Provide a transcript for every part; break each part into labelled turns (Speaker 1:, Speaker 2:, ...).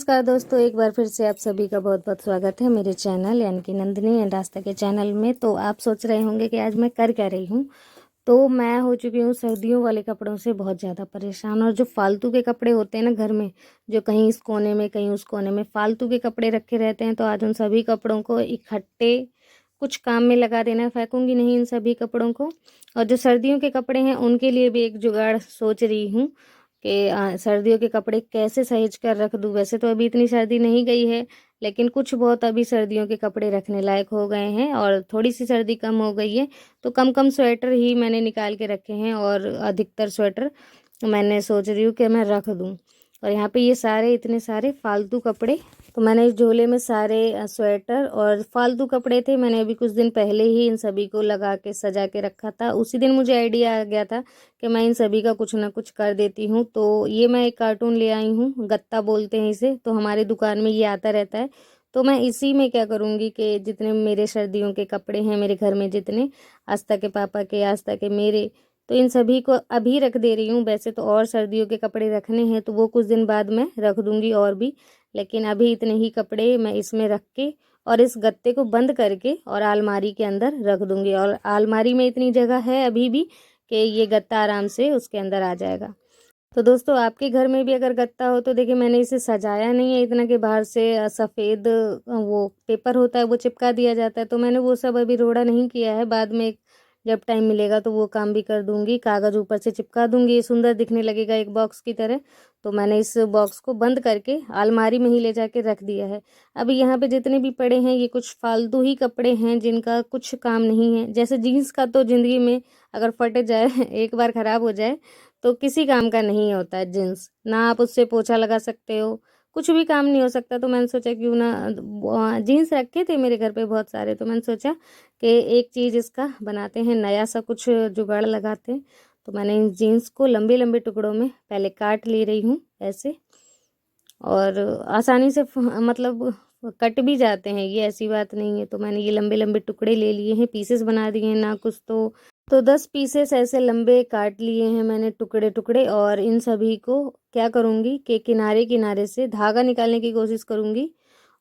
Speaker 1: नमस्कार दोस्तों, एक बार फिर से आप सभी का बहुत बहुत स्वागत है मेरे चैनल यानी कि नंदिनी एंड रास्ता के चैनल में। तो आप सोच रहे होंगे कि आज मैं कर क्या रही हूँ। तो मैं हो चुकी हूँ सर्दियों वाले कपड़ों से बहुत ज़्यादा परेशान। और जो फालतू के कपड़े होते हैं ना घर में, जो कहीं इस कोने में कहीं उस कोने में फालतू के कपड़े रखे रहते हैं, तो आज उन सभी कपड़ों को इकट्ठे कुछ काम में लगा देना है। फेंकूंगी नहीं इन सभी कपड़ों को। और जो सर्दियों के कपड़े हैं उनके लिए भी एक जुगाड़ सोच रही हूँ कि सर्दियों के कपड़े कैसे सहेज कर रख दूँ। वैसे तो अभी इतनी सर्दी नहीं गई है, लेकिन कुछ बहुत अभी सर्दियों के कपड़े रखने लायक हो गए हैं और थोड़ी सी सर्दी कम हो गई है। तो कम कम स्वेटर ही मैंने निकाल के रखे हैं और अधिकतर स्वेटर मैंने सोच रही हूँ कि मैं रख दूँ। और यहाँ पे ये सारे इतने सारे फालतू कपड़े, तो मैंने इस झोले में सारे स्वेटर और फालतू कपड़े थे। मैंने अभी कुछ दिन पहले ही इन सभी को लगा के सजा के रखा था। उसी दिन मुझे आइडिया आ गया था कि मैं इन सभी का कुछ ना कुछ कर देती हूँ। तो ये मैं एक कार्टून ले आई हूँ, गत्ता बोलते हैं इसे, तो हमारी दुकान में ये आता रहता है। तो मैं इसी में क्या करूँगी कि जितने मेरे सर्दियों के कपड़े हैं मेरे घर में, जितने आस्था के पापा के, आस्था के मेरे, तो इन सभी को अभी रख दे रही हूँ। वैसे तो और सर्दियों के कपड़े रखने हैं तो वो कुछ दिन बाद मैं रख दूँगी और भी, लेकिन अभी इतने ही कपड़े मैं इसमें रख के और इस गत्ते को बंद करके और अलमारी के अंदर रख दूँगी। और अलमारी में इतनी जगह है अभी भी कि ये गत्ता आराम से उसके अंदर आ जाएगा। तो दोस्तों, आपके घर में भी अगर गत्ता हो तो देखिए, मैंने इसे सजाया नहीं है इतना कि बाहर से सफ़ेद वो पेपर होता है वो चिपका दिया जाता है, तो मैंने वो सब अभी रोड़ा नहीं किया है। बाद में जब टाइम मिलेगा तो वो काम भी कर दूंगी। कागज़ ऊपर से चिपका दूंगी, ये सुंदर दिखने लगेगा एक बॉक्स की तरह। तो मैंने इस बॉक्स को बंद करके अलमारी में ही ले जाके रख दिया है। अभी यहाँ पे जितने भी पड़े हैं ये कुछ फालतू ही कपड़े हैं जिनका कुछ काम नहीं है। जैसे जीन्स का तो ज़िंदगी में अगर फट जाए एक बार ख़राब हो जाए तो किसी काम का नहीं होता है जीन्स, ना आप उससे पोछा लगा सकते हो, कुछ भी काम नहीं हो सकता। तो मैंने सोचा क्यों ना, जीन्स रखे थे मेरे घर पे बहुत सारे, तो मैंने सोचा कि एक चीज़ इसका बनाते हैं, नया सा कुछ जुगाड़ लगाते हैं। तो मैंने इन जीन्स को लंबे लंबे टुकड़ों में पहले काट ले रही हूँ ऐसे, और आसानी से मतलब कट भी जाते हैं, ये ऐसी बात नहीं है। तो मैंने ये लंबे लंबे टुकड़े ले लिए हैं, पीसेस बना दिए हैं ना कुछ तो 10 पीसेस ऐसे लंबे काट लिए हैं मैंने टुकड़े टुकड़े। और इन सभी को क्या करूँगी कि किनारे किनारे से धागा निकालने की कोशिश करूँगी।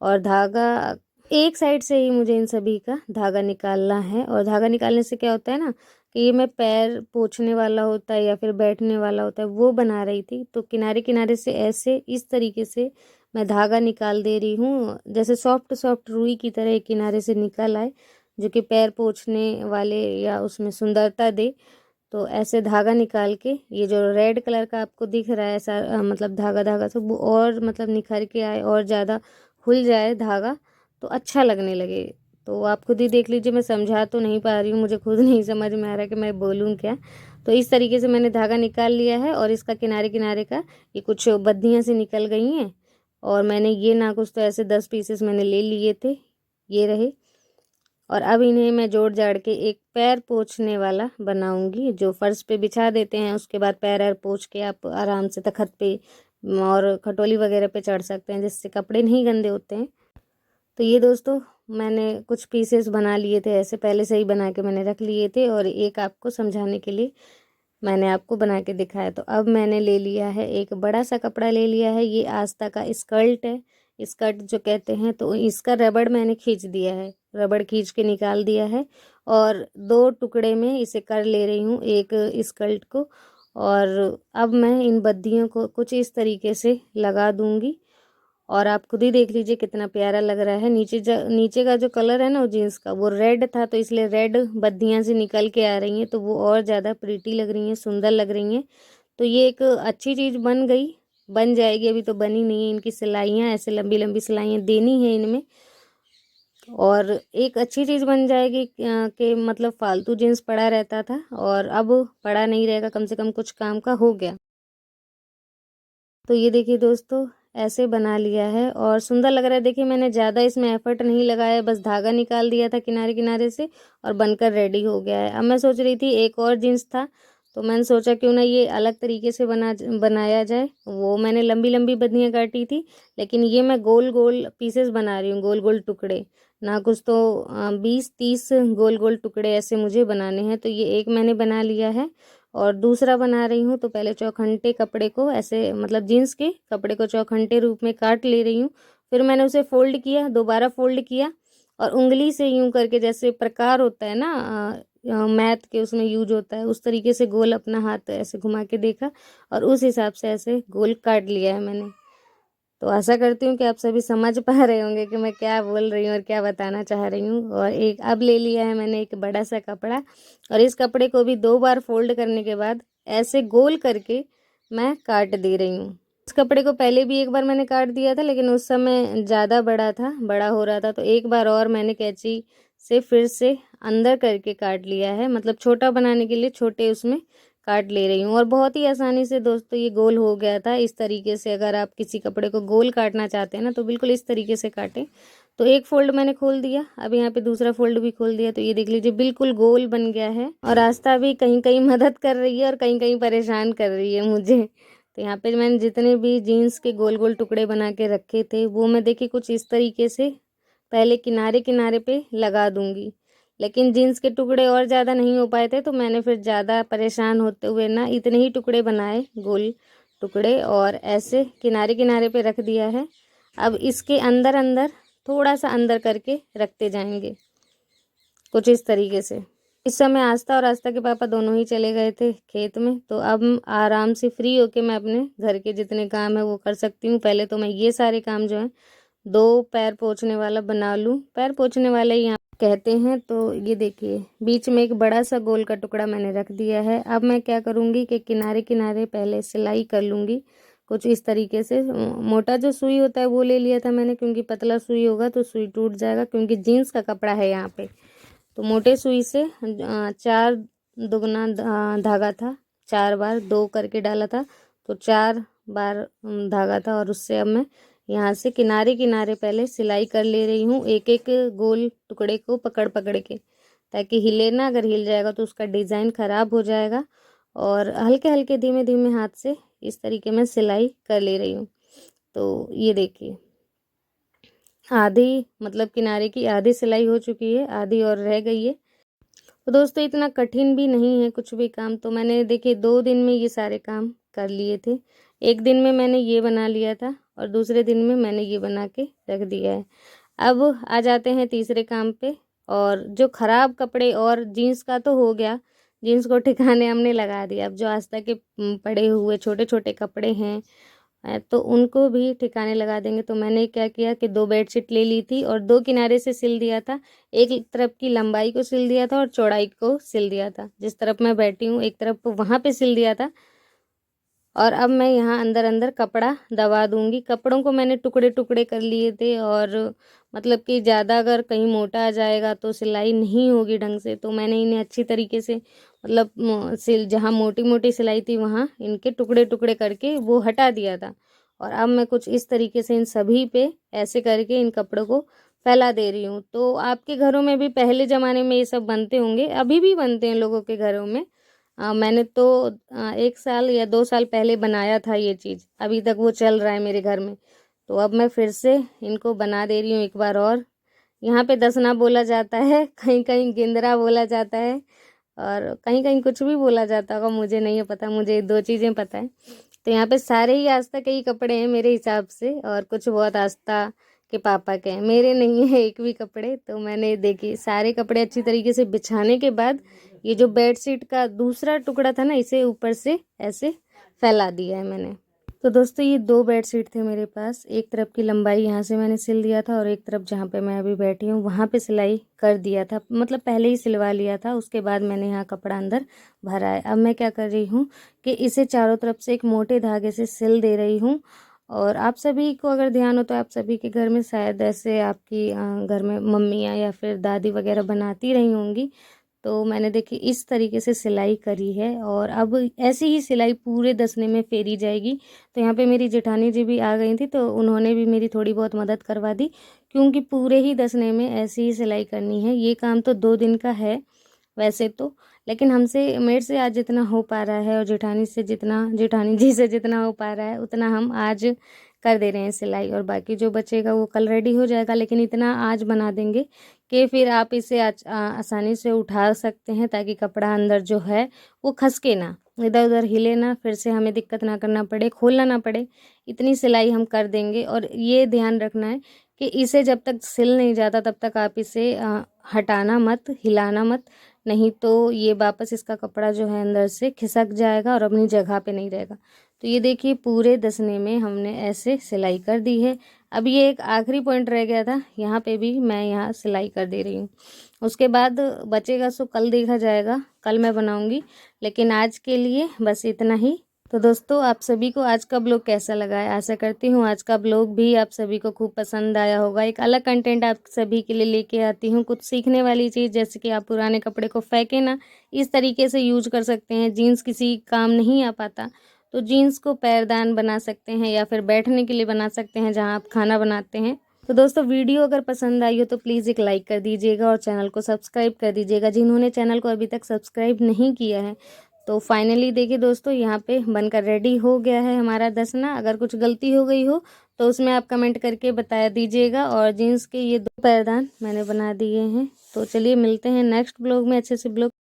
Speaker 1: और धागा एक साइड से ही मुझे इन सभी का धागा निकालना है। और धागा निकालने से क्या होता है ना कि ये मैं पैर पोंछने वाला होता है या फिर बैठने वाला होता है वो बना रही थी। तो किनारे किनारे से ऐसे इस तरीके से मैं धागा निकाल दे रही हूँ, जैसे सॉफ्ट सॉफ्ट रुई की तरह एक किनारे से निकल आए, जो कि पैर पोंछने वाले या उसमें सुंदरता दे। तो ऐसे धागा निकाल के ये जो रेड कलर का आपको दिख रहा है ऐसा मतलब धागा धागा से वो और मतलब निखर के आए और ज़्यादा खुल जाए धागा, तो अच्छा लगने लगे। तो आप खुद ही देख लीजिए, मैं समझा तो नहीं पा रही हूँ, मुझे खुद नहीं समझ में आ रहा कि मैं बोलूँ क्या। तो इस तरीके से मैंने धागा निकाल लिया है और इसका किनारे किनारे का ये कुछ बद्दियाँ सी निकल गई हैं। और मैंने ये ना कुछ तो ऐसे 10 पीसेस मैंने ले लिए थे, ये रहे। और अब इन्हें मैं जोड़ जाड़ के एक पैर पोंछने वाला बनाऊंगी, जो फर्श पे बिछा देते हैं, उसके बाद पैर ऐर पोंछ के आप आराम से तखत पे और खटोली वगैरह पे चढ़ सकते हैं, जिससे कपड़े नहीं गंदे होते हैं। तो ये दोस्तों, मैंने कुछ पीसेस बना लिए थे ऐसे, पहले से ही बना के मैंने रख लिए थे और एक आपको समझाने के लिए मैंने आपको बना के दिखाया। तो अब मैंने ले लिया है एक बड़ा सा कपड़ा ले लिया है, ये आस्था का स्कर्ट है, स्कर्ट जो कहते हैं। तो इसका रबड़ मैंने खींच दिया है, रबड़ खींच के निकाल दिया है और 2 टुकड़े में इसे कर ले रही हूँ एक स्कर्ट को। और अब मैं इन बद्दियों को कुछ इस तरीके से लगा दूंगी और आप खुद ही देख लीजिए कितना प्यारा लग रहा है। नीचे का जो कलर है ना वो जीन्स का वो रेड था, तो इसलिए रेड बद्दियाँ से निकल के आ रही हैं, तो वो और ज़्यादा प्रीटी लग रही हैं, सुंदर लग रही हैं। तो ये एक अच्छी चीज़ बन गई, बन जाएगी, अभी तो बनी नहीं है। इनकी सिलाइयाँ ऐसे लंबी लंबी सिलाइयाँ देनी है इनमें, और एक अच्छी चीज़ बन जाएगी कि मतलब फालतू जीन्स पड़ा रहता था और अब पड़ा नहीं रहेगा, कम से कम कुछ काम का हो गया। तो ये देखिए दोस्तों, ऐसे बना लिया है और सुंदर लग रहा है। देखिए, मैंने ज़्यादा इसमें एफर्ट नहीं लगाया, बस धागा निकाल दिया था किनारे किनारे से और बनकर रेडी हो गया है। अब मैं सोच रही थी एक और जीन्स था, तो मैंने सोचा क्यों ना ये अलग तरीके से बनाया जाए। वो मैंने लंबी लंबी बद्दियाँ काटी थी, लेकिन ये मैं गोल गोल पीसेस बना रही हूँ, गोल गोल टुकड़े, ना कुछ तो 20-30 गोल गोल टुकड़े ऐसे मुझे बनाने हैं। तो ये एक मैंने बना लिया है और दूसरा बना रही हूँ। तो पहले चौखंटे कपड़े को ऐसे मतलब जीन्स के कपड़े को चौखंटे रूप में काट ले रही हूँ। फिर मैंने उसे फोल्ड किया, दोबारा फोल्ड किया और उंगली से यूं करके, जैसे प्रकार होता है ना मैथ के उसमें यूज होता है, उस तरीके से गोल अपना हाथ ऐसे घुमा के देखा और उस हिसाब से ऐसे गोल काट लिया है मैंने। तो आशा करती हूँ कि आप सभी समझ पा रहे होंगे कि मैं क्या बोल रही हूँ और क्या बताना चाह रही हूँ। और एक अब ले लिया है मैंने एक बड़ा सा कपड़ा और इस कपड़े को भी 2 बार फोल्ड करने के बाद ऐसे गोल करके मैं काट दे रही हूँ। इस कपड़े को पहले भी एक बार मैंने काट दिया था, लेकिन उस समय ज़्यादा बड़ा हो रहा था, तो एक बार और मैंने कैंची से फिर से अंदर करके काट लिया है। मतलब छोटा बनाने के लिए छोटे उसमें काट ले रही हूँ और बहुत ही आसानी से दोस्तों ये गोल हो गया था। इस तरीके से अगर आप किसी कपड़े को गोल काटना चाहते हैं ना, तो बिल्कुल इस तरीके से काटें। तो एक फोल्ड मैंने खोल दिया, अब यहाँ पे दूसरा फोल्ड भी खोल दिया, तो ये देख लीजिए बिल्कुल गोल बन गया है। और रास्ता भी कहीं कहीं मदद कर रही है और कहीं कहीं परेशान कर रही है मुझे। तो यहाँ पे मैंने जितने भी जीन्स के गोल गोल टुकड़े बना के रखे थे, वो मैं देखिए कुछ इस तरीके से पहले किनारे किनारे पे लगा दूंगी। लेकिन जीन्स के टुकड़े और ज़्यादा नहीं हो पाए थे, तो मैंने फिर ज़्यादा परेशान होते हुए ना इतने ही टुकड़े बनाए, गोल टुकड़े, और ऐसे किनारे किनारे पे रख दिया है। अब इसके अंदर अंदर थोड़ा सा अंदर करके रखते जाएंगे कुछ इस तरीके से। इस समय आस्था और आस्था के पापा दोनों ही चले गए थे खेत में, तो अब आराम से फ्री होके मैं अपने घर के जितने काम है वो कर सकती हूँ। पहले तो मैं ये सारे काम जो है 2 पैर पोंछने वाला बना लूँ, पैर पोंछने वाला ही यहाँ कहते हैं। तो ये देखिए बीच में एक बड़ा सा गोल का टुकड़ा मैंने रख दिया है। अब मैं क्या करूँगी कि किनारे किनारे पहले सिलाई कर लूँगी कुछ इस तरीके से। मोटा जो सुई होता है वो ले लिया था मैंने, क्योंकि पतला सुई होगा तो सुई टूट जाएगा, क्योंकि जीन्स का कपड़ा है यहाँ पे। तो मोटे सुई से 4 दुगना धागा था, 4 बार 2 करके डाला था, तो 4 बार धागा था। और उससे अब मैं यहाँ से किनारे किनारे पहले सिलाई कर ले रही हूँ, एक एक गोल टुकड़े को पकड़ पकड़ के, ताकि हिले ना। अगर हिल जाएगा तो उसका डिज़ाइन ख़राब हो जाएगा। और हल्के हल्के धीमे धीमे हाथ से इस तरीके में सिलाई कर ले रही हूँ। तो ये देखिए आधी मतलब किनारे की आधी सिलाई हो चुकी है, आधी और रह गई है। तो दोस्तों इतना कठिन भी नहीं है कुछ भी काम। तो मैंने देखिए 2 दिन में ये सारे काम कर लिए थे। एक दिन में मैंने ये बना लिया था और दूसरे दिन में मैंने ये बना के रख दिया है। अब आ जाते हैं तीसरे काम पे। और जो ख़राब कपड़े, और जीन्स का तो हो गया, जीन्स को ठिकाने हमने लगा दिया। अब जो आस्था के पड़े हुए छोटे छोटे कपड़े हैं तो उनको भी ठिकाने लगा देंगे। तो मैंने क्या किया कि 2 बेडशीट ले ली थी और 2 किनारे से सिल दिया था। एक तरफ की लंबाई को सिल दिया था और चौड़ाई को सिल दिया था। जिस तरफ मैं बैठी हूँ एक तरफ वहाँ पे सिल दिया था। और अब मैं यहाँ अंदर अंदर कपड़ा दबा दूंगी। कपड़ों को मैंने टुकड़े टुकड़े कर लिए थे, और मतलब कि ज़्यादा अगर कहीं मोटा आ जाएगा तो सिलाई नहीं होगी ढंग से, तो मैंने इन्हें अच्छी तरीके से मतलब सिल जहाँ मोटी मोटी सिलाई थी वहाँ इनके टुकड़े टुकड़े करके वो हटा दिया था। और अब मैं कुछ इस तरीके से इन सभी पे ऐसे करके इन कपड़ों को फैला दे रही हूँ। तो आपके घरों में भी पहले ज़माने में ये सब बनते होंगे, अभी भी बनते हैं लोगों के घरों में। मैंने तो 1 साल या 2 साल पहले बनाया था ये चीज़, अभी तक वो चल रहा है मेरे घर में। तो अब मैं फिर से इनको बना दे रही हूँ एक बार और। यहाँ पे दसना बोला जाता है, कहीं कहीं गेंदरा बोला जाता है, और कहीं कहीं कुछ भी बोला जाता होगा, मुझे नहीं है पता, मुझे 2 चीज़ें पता है। तो यहाँ पे सारे ही आस्था के ही कपड़े हैं मेरे हिसाब से, और कुछ बहुत आस्था के पापा के हैं, मेरे नहीं है एक भी कपड़े। तो मैंने देखिए सारे कपड़े अच्छी तरीके से बिछाने के बाद ये जो बेडशीट का दूसरा टुकड़ा था ना, इसे ऊपर से ऐसे फैला दिया है मैंने। तो दोस्तों ये 2 बेडशीट थे मेरे पास। एक तरफ की लंबाई यहाँ से मैंने सिल दिया था और एक तरफ जहाँ पे मैं अभी बैठी हूँ वहाँ पे सिलाई कर दिया था, मतलब पहले ही सिलवा लिया था। उसके बाद मैंने यहाँ कपड़ा अंदर भरा है। अब मैं क्या कर रही हूँ कि इसे चारों तरफ से एक मोटे धागे से सिल दे रही हूँ। और आप सभी को अगर ध्यान हो तो आप सभी के घर में शायद ऐसे आपकी घर में मम्मियाँ या फिर दादी वगैरह बनाती रही होंगी। तो मैंने देखिए इस तरीके से सिलाई करी है, और अब ऐसी ही सिलाई पूरे दसने में फेरी जाएगी। तो यहाँ पे मेरी जेठानी जी भी आ गई थी, तो उन्होंने भी मेरी थोड़ी बहुत मदद करवा दी, क्योंकि पूरे ही दसने में ऐसी ही सिलाई करनी है। ये काम तो 2 दिन का है वैसे तो, लेकिन हमसे मेरे से आज जितना हो पा रहा है और जेठानी जी से जितना हो पा रहा है उतना हम आज कर दे रहे हैं सिलाई, और बाकी जो बचेगा वो कल रेडी हो जाएगा। लेकिन इतना आज बना देंगे कि फिर आप इसे आसानी से उठा सकते हैं, ताकि कपड़ा अंदर जो है वो खसके ना, इधर उधर हिले ना, फिर से हमें दिक्कत ना करना पड़े, खोलना ना पड़े। इतनी सिलाई हम कर देंगे। और ये ध्यान रखना है कि इसे जब तक सिल नहीं जाता तब तक आप इसे हटाना मत, हिलाना मत, नहीं तो ये वापस इसका कपड़ा जो है अंदर से खिसक जाएगा और अपनी जगह पे नहीं रहेगा। तो ये देखिए पूरे दसने में हमने ऐसे सिलाई कर दी है। अब ये एक आखिरी पॉइंट रह गया था, यहाँ पे भी मैं यहाँ सिलाई कर दे रही हूँ। उसके बाद बचेगा सो कल देखा जाएगा, कल मैं बनाऊँगी। लेकिन आज के लिए बस इतना ही। तो दोस्तों, आप सभी को आज का ब्लॉग कैसा लगा है? आशा करती हूँ आज का ब्लॉग भी आप सभी को खूब पसंद आया होगा। एक अलग कंटेंट आप सभी के लिए लेके आती हूँ, कुछ सीखने वाली चीज़, जैसे कि आप पुराने कपड़े को फेंके ना, इस तरीके से यूज कर सकते हैं। जीन्स किसी काम नहीं आ पाता तो जीन्स को पैरदान बना सकते हैं, या फिर बैठने के लिए बना सकते हैं जहाँ आप खाना बनाते हैं। तो दोस्तों, वीडियो अगर पसंद आई हो तो प्लीज़ एक लाइक कर दीजिएगा और चैनल को सब्सक्राइब कर दीजिएगा, जिन्होंने चैनल को अभी तक सब्सक्राइब नहीं किया है। तो फाइनली देखिए दोस्तों, यहाँ पे बनकर रेडी हो गया है हमारा दसना। अगर कुछ गलती हो गई हो तो उसमें आप कमेंट करके बता दीजिएगा। और जीन्स के ये 2 पैरदान मैंने बना दिए हैं। तो चलिए मिलते हैं नेक्स्ट ब्लॉग में अच्छे से ब्लॉग